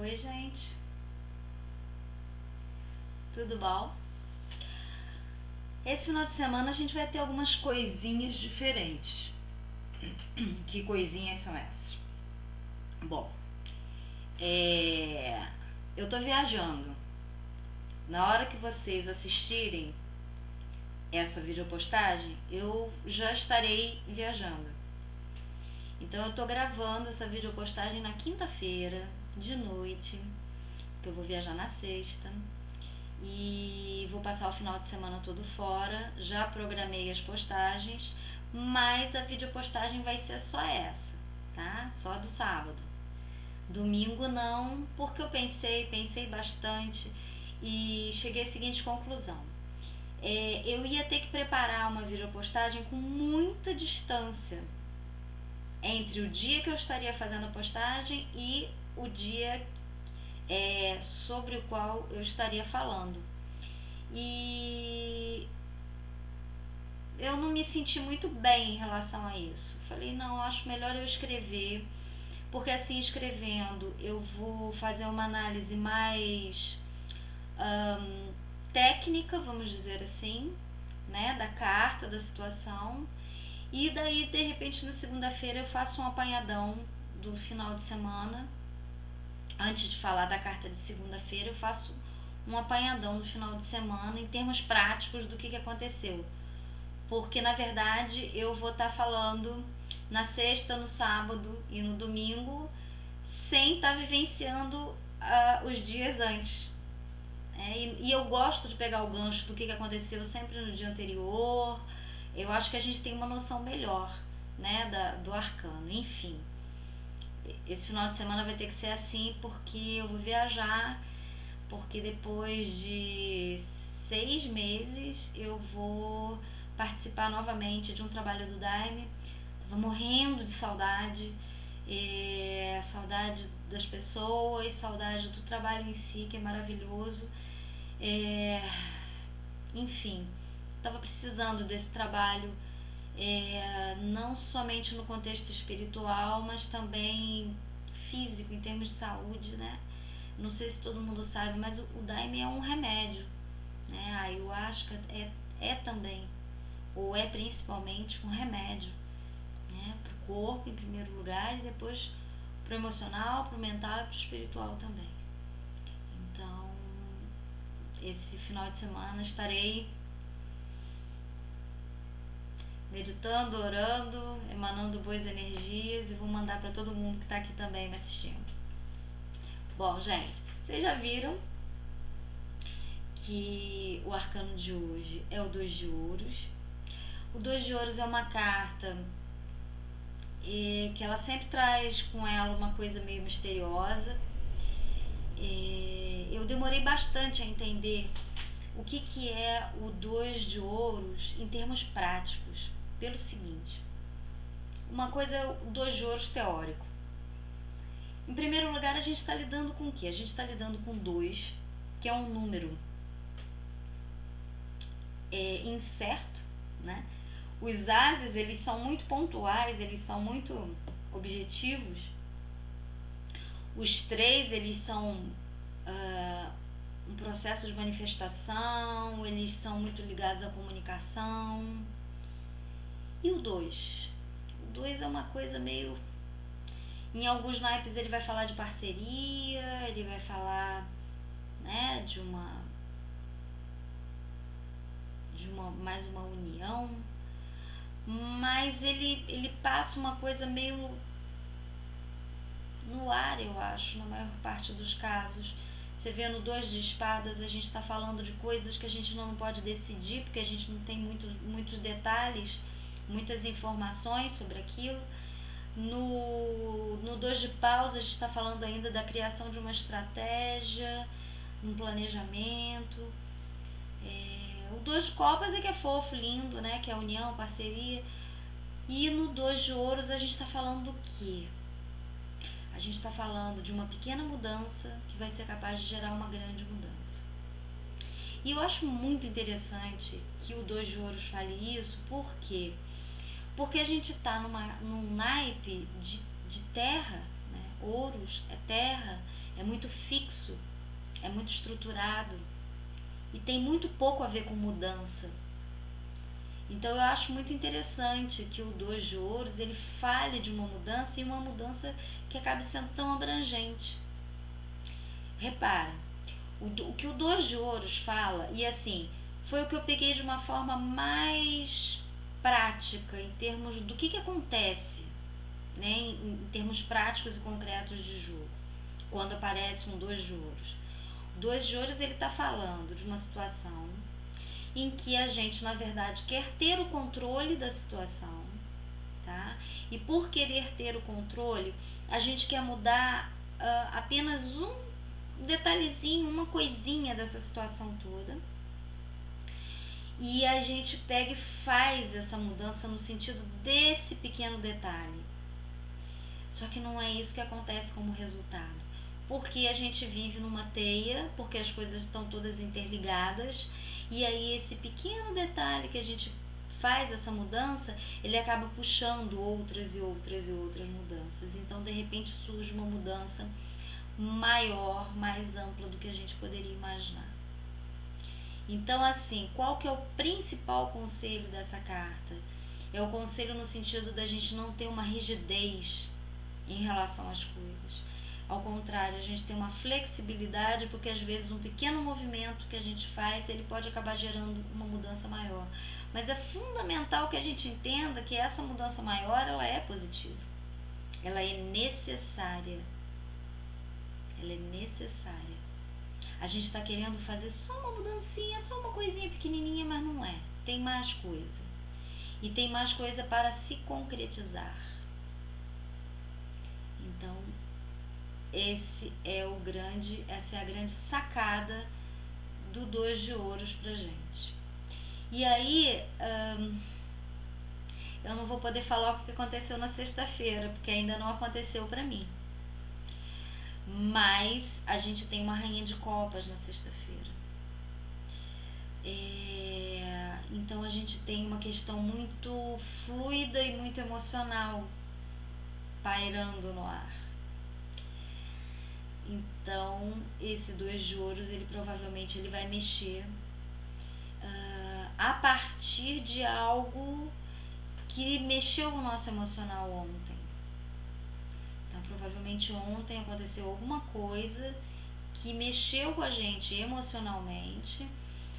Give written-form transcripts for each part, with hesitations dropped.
Oi, gente. Tudo bom? Esse final de semana a gente vai ter algumas coisinhas diferentes. Que coisinhas são essas? Bom, é... eu tô viajando. Na hora que vocês assistirem essa videopostagem, eu já estarei viajando. Então eu tô gravando essa videopostagem na quinta-feira, de noite, que eu vou viajar na sexta. E vou passar o final de semana todo fora. Já programei as postagens, mas a videopostagem vai ser só essa, tá? Só do sábado. Domingo não, porque eu pensei bastante e cheguei à seguinte conclusão. Eu ia ter que preparar uma videopostagem com muita distância entre o dia que eu estaria fazendo a postagem e o dia sobre o qual eu estaria falando. E eu não me senti muito bem em relação a isso. Falei, não, acho melhor eu escrever, porque assim, escrevendo eu vou fazer uma análise mais técnica, vamos dizer assim, né, da carta, da situação. E daí, de repente, na segunda-feira eu faço um apanhadão do final de semana. Antes de falar da carta de segunda-feira, eu faço um apanhadão do final de semana em termos práticos do que aconteceu. Porque, na verdade, eu vou estar falando na sexta, no sábado e no domingo sem estar vivenciando os dias antes. E eu gosto de pegar o gancho do que aconteceu sempre no dia anterior. Eu acho que a gente tem uma noção melhor, né, do arcano. Enfim, esse final de semana vai ter que ser assim porque eu vou viajar, porque depois de 6 meses eu vou participar novamente de um trabalho do Daime. Tava morrendo de saudade, saudade das pessoas, saudade do trabalho em si, que é maravilhoso. Enfim, estava precisando desse trabalho, não somente no contexto espiritual, mas também físico, em termos de saúde, né? Não sei se todo mundo sabe, mas o Daime é um remédio, né? A ayahuasca é também, ou é principalmente um remédio, né? Para o corpo em primeiro lugar e depois para o emocional, para o mental e para o espiritual também. Então, esse final de semana estarei meditando, orando, emanando boas energias e vou mandar para todo mundo que está aqui também me assistindo. Bom, gente, vocês já viram que o arcano de hoje é o 2 de ouros. O 2 de ouros é uma carta que ela sempre traz com ela uma coisa meio misteriosa. Eu demorei bastante a entender o que é o 2 de ouros em termos práticos, pelo seguinte. Uma coisa é o 2 de ouros teórico. Em primeiro lugar, a gente está lidando com o quê? A gente está lidando com 2, que é um número incerto, né? Os ases, eles são muito pontuais, eles são muito objetivos. Os 3, eles são um processo de manifestação, eles são muito ligados à comunicação. E o 2? O 2 é uma coisa meio... Em alguns naipes ele vai falar de parceria, ele vai falar, né, de mais uma união, mas ele passa uma coisa meio no ar, eu acho, na maior parte dos casos. Você vê no 2 de espadas, a gente está falando de coisas que a gente não pode decidir, porque a gente não tem muitos detalhes, muitas informações sobre aquilo. No 2 de paus, a gente está falando ainda da criação de uma estratégia, um planejamento. O 2 de copas é que é fofo, lindo, né? Que é a união, parceria. E no 2 de ouros a gente está falando do quê? A gente está falando de uma pequena mudança que vai ser capaz de gerar uma grande mudança. E eu acho muito interessante que o 2 de ouros fale isso, por quê? Porque a gente está num naipe de terra, né? Ouros é terra, é muito fixo, é muito estruturado e tem muito pouco a ver com mudança. Então eu acho muito interessante que o 2 de ouros ele fale de uma mudança, e uma mudança que acabe sendo tão abrangente. Repara, o que o 2 de ouros fala, e assim, foi o que eu peguei de uma forma mais prática, em termos do que acontece, né, em termos práticos e concretos de jogo, quando aparece um 2 de ouros. O 2 de ouros ele está falando de uma situação em que a gente, na verdade, quer ter o controle da situação, tá? E por querer ter o controle, a gente quer mudar apenas um detalhezinho, uma coisinha dessa situação toda. E a gente pega e faz essa mudança no sentido desse pequeno detalhe. Só que não é isso que acontece como resultado. Porque a gente vive numa teia, porque as coisas estão todas interligadas, e aí esse pequeno detalhe que a gente faz essa mudança, ele acaba puxando outras e outras e outras mudanças. Então, de repente, surge uma mudança maior, mais ampla do que a gente poderia imaginar. Então, assim, qual que é o principal conselho dessa carta? É o conselho no sentido da gente não ter uma rigidez em relação às coisas. Ao contrário, a gente tem uma flexibilidade, porque às vezes um pequeno movimento que a gente faz, ele pode acabar gerando uma mudança maior. Mas é fundamental que a gente entenda que essa mudança maior, ela é positiva. Ela é necessária. Ela é necessária. A gente está querendo fazer só uma mudancinha, só uma coisinha pequenininha, mas não é. Tem mais coisa. E tem mais coisa para se concretizar. Então, essa é a grande sacada do 2 de ouros pra gente. E aí, eu não vou poder falar o que aconteceu na sexta-feira, porque ainda não aconteceu pra mim. Mas a gente tem uma rainha de copas na sexta-feira. Então a gente tem uma questão muito fluida e muito emocional pairando no ar. Então esse 2 de ouros, ele provavelmente ele vai mexer a partir de algo que mexeu o nosso emocional ontem. Então provavelmente ontem aconteceu alguma coisa que mexeu com a gente emocionalmente,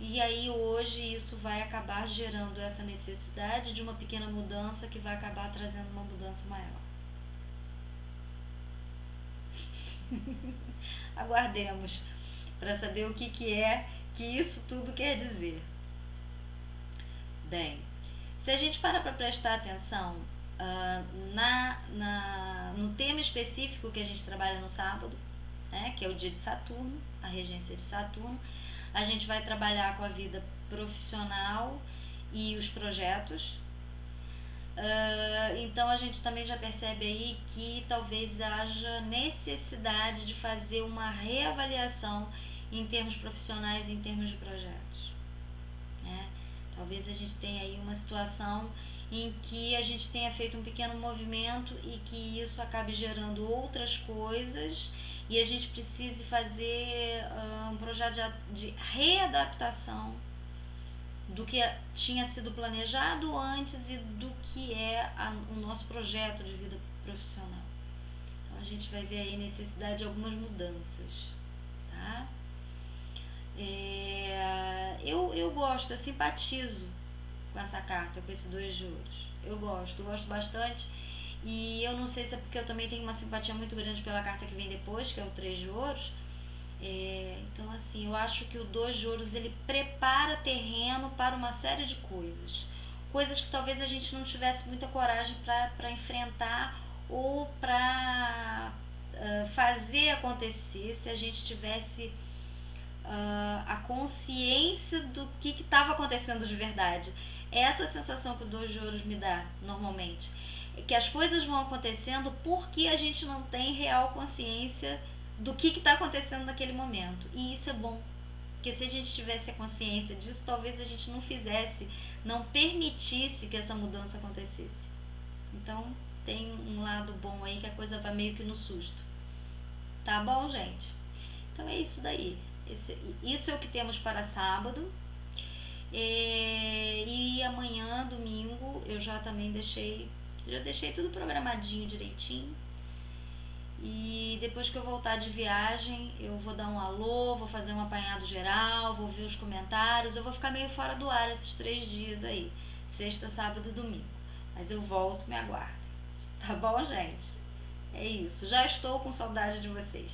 e aí hoje isso vai acabar gerando essa necessidade de uma pequena mudança que vai acabar trazendo uma mudança maior. Aguardemos para saber o que é que isso tudo quer dizer. Bem, se a gente para prestar atenção no tema específico que a gente trabalha no sábado, né, que é o dia de Saturno, a regência de Saturno, a gente vai trabalhar com a vida profissional e os projetos. Então a gente também já percebe aí que talvez haja necessidade de fazer uma reavaliação em termos profissionais e em termos de projetos, né? Talvez a gente tenha aí uma situação em que a gente tenha feito um pequeno movimento e que isso acabe gerando outras coisas, e a gente precise fazer um projeto de readaptação do que tinha sido planejado antes e do que é o nosso projeto de vida profissional. Então a gente vai ver aí necessidade de algumas mudanças, tá? Eu gosto, eu simpatizo com essa carta, com esse 2 de ouros. Eu gosto bastante. E eu não sei se é porque eu também tenho uma simpatia muito grande pela carta que vem depois, que é o 3 de ouros. Então assim, eu acho que o 2 de ouros ele prepara terreno para uma série de coisas que talvez a gente não tivesse muita coragem para enfrentar ou para fazer acontecer se a gente tivesse a consciência do que estava acontecendo de verdade. Essa sensação que o 2 de ouros me dá normalmente, é que as coisas vão acontecendo porque a gente não tem real consciência do que está acontecendo naquele momento. E isso é bom, porque se a gente tivesse a consciência disso, talvez a gente não permitisse que essa mudança acontecesse. Então tem um lado bom aí, que a coisa vai meio que no susto. Tá bom, gente? Então é isso daí. Isso é o que temos para sábado. E amanhã, domingo, eu já também deixei tudo programadinho direitinho. E depois que eu voltar de viagem, eu vou dar um alô, vou fazer um apanhado geral, vou ver os comentários. Eu vou ficar meio fora do ar esses 3 dias aí, sexta, sábado e domingo. Mas eu volto, me aguardem. Tá bom, gente? É isso. Já estou com saudade de vocês.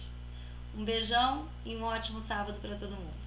Um beijão e um ótimo sábado para todo mundo.